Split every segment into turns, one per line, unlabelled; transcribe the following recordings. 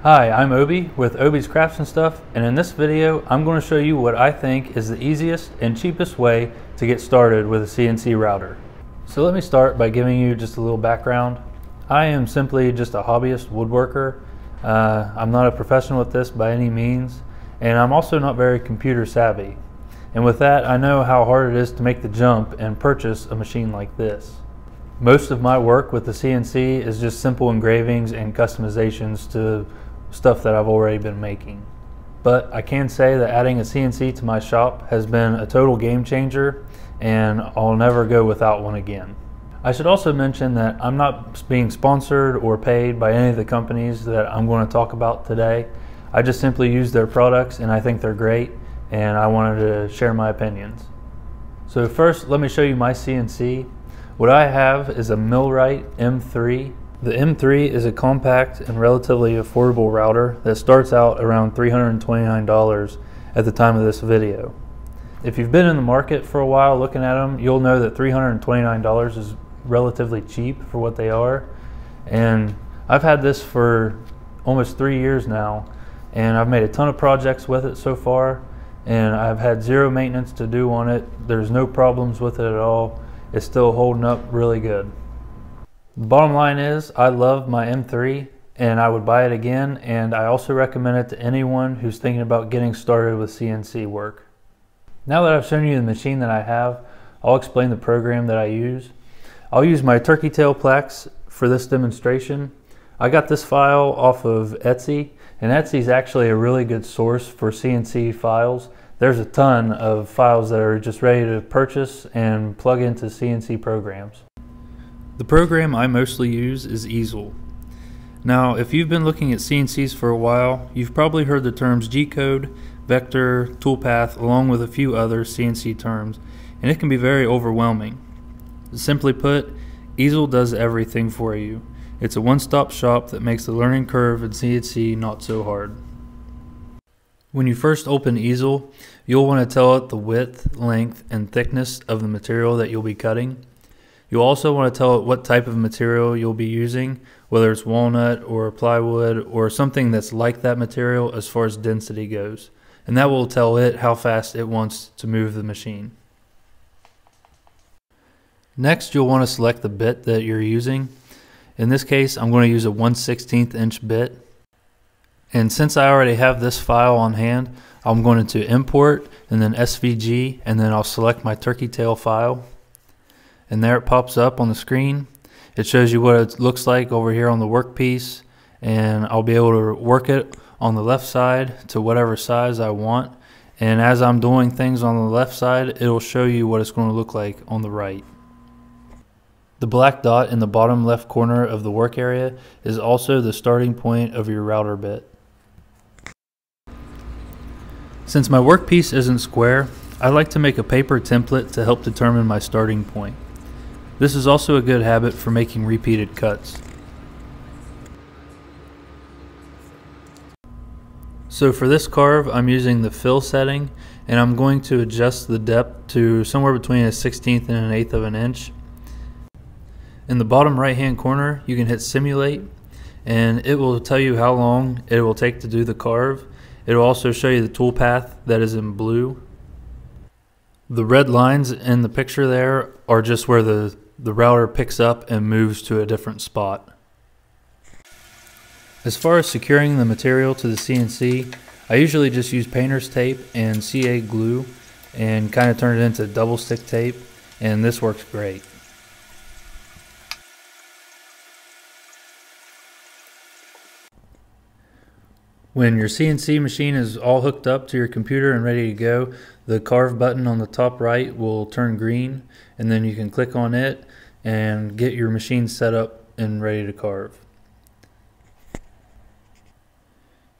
Hi, I'm Obi with Obi's Crafts and Stuff, and in this video I'm going to show you what I think is the easiest and cheapest way to get started with a CNC router. So let me start by giving you just a little background. I am simply just a hobbyist woodworker. I'm not a professional with this by any means, and I'm also not very computer savvy. And with that, I know how hard it is to make the jump and purchase a machine like this. Most of my work with the CNC is just simple engravings and customizations to stuff that I've already been making. But I can say that adding a CNC to my shop has been a total game changer, and I'll never go without one again. I should also mention that I'm not being sponsored or paid by any of the companies that I'm going to talk about today. I just simply use their products and I think they're great, and I wanted to share my opinions. So first, let me show you my CNC. What I have is a Millright M3. The M3 is a compact and relatively affordable router that starts out around $329 at the time of this video. If you've been in the market for a while looking at them, you'll know that $329 is relatively cheap for what they are. And I've had this for almost 3 years now, and I've made a ton of projects with it so far, and I've had zero maintenance to do on it. There's no problems with it at all. It's still holding up really good. The bottom line is I love my M3 and I would buy it again, and I also recommend it to anyone who's thinking about getting started with CNC work. Now that I've shown you the machine that I have, I'll explain the program that I use. I'll use my turkey tail plaques for this demonstration. I got this file off of Etsy, and Etsy is actually a really good source for CNC files. There's a ton of files that are just ready to purchase and plug into CNC programs. The program I mostly use is Easel. Now, if you've been looking at CNCs for a while, you've probably heard the terms G-code, vector, toolpath, along with a few other CNC terms, and it can be very overwhelming. Simply put, Easel does everything for you. It's a one-stop shop that makes the learning curve in CNC not so hard. When you first open Easel, you'll want to tell it the width, length, and thickness of the material that you'll be cutting. You'll also want to tell it what type of material you'll be using, whether it's walnut or plywood or something that's like that material as far as density goes. And that will tell it how fast it wants to move the machine. Next, you'll want to select the bit that you're using. In this case, I'm going to use a 1/16 inch bit. And since I already have this file on hand, I'm going to import and then SVG, and then I'll select my turkey tail file. And there it pops up on the screen. It shows you what it looks like over here on the workpiece, and I'll be able to work it on the left side to whatever size I want. And as I'm doing things on the left side, it'll show you what it's going to look like on the right. The black dot in the bottom left corner of the work area is also the starting point of your router bit. Since my workpiece isn't square, I like to make a paper template to help determine my starting point. This is also a good habit for making repeated cuts. So for this carve, I'm using the fill setting, and I'm going to adjust the depth to somewhere between a 1/16 and an 1/8 of an inch. In the bottom right hand corner, you can hit simulate, and it will tell you how long it will take to do the carve. It will also show you the tool path that is in blue. The red lines in the picture there are just where the router picks up and moves to a different spot. As far as securing the material to the CNC, I usually just use painter's tape and CA glue and kind of turn it into double stick tape, and this works great. When your CNC machine is all hooked up to your computer and ready to go, the carve button on the top right will turn green, and then you can click on it and get your machine set up and ready to carve.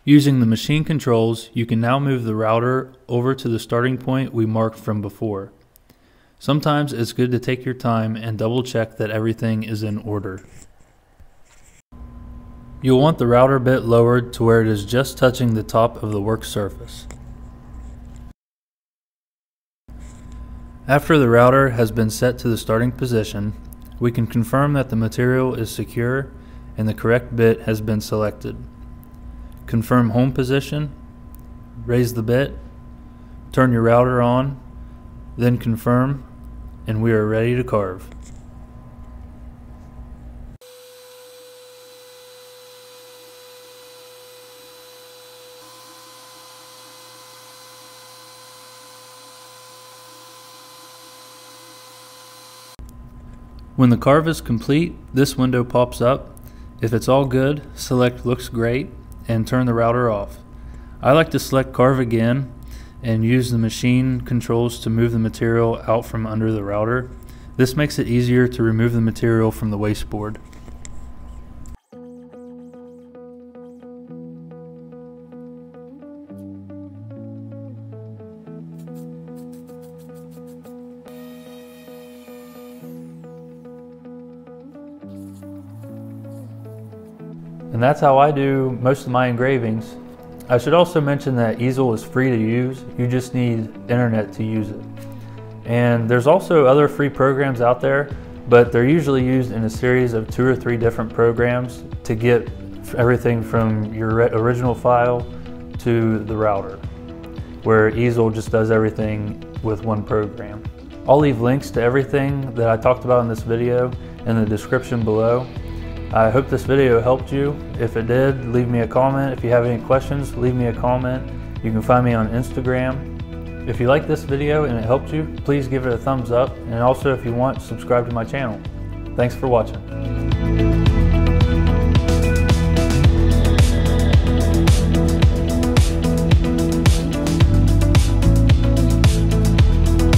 Using the machine controls, you can now move the router over to the starting point we marked from before. Sometimes it's good to take your time and double check that everything is in order. You'll want the router bit lowered to where it is just touching the top of the work surface. After the router has been set to the starting position, we can confirm that the material is secure and the correct bit has been selected. confirm home position, raise the bit, turn your router on, then confirm, and we are ready to carve. When the carve is complete, this window pops up. If it's all good, select Looks Great and turn the router off. I like to select Carve again and use the machine controls to move the material out from under the router. This makes it easier to remove the material from the wasteboard. And that's how I do most of my engravings. I should also mention that Easel is free to use. You just need internet to use it. And there's also other free programs out there, but they're usually used in a series of 2 or 3 different programs to get everything from your original file to the router, where Easel just does everything with one program. I'll leave links to everything that I talked about in this video in the description below. I hope this video helped you. If it did, leave me a comment. If you have any questions, leave me a comment. You can find me on Instagram. If you like this video and it helped you, please give it a thumbs up. And also, if you want, subscribe to my channel. Thanks for watching.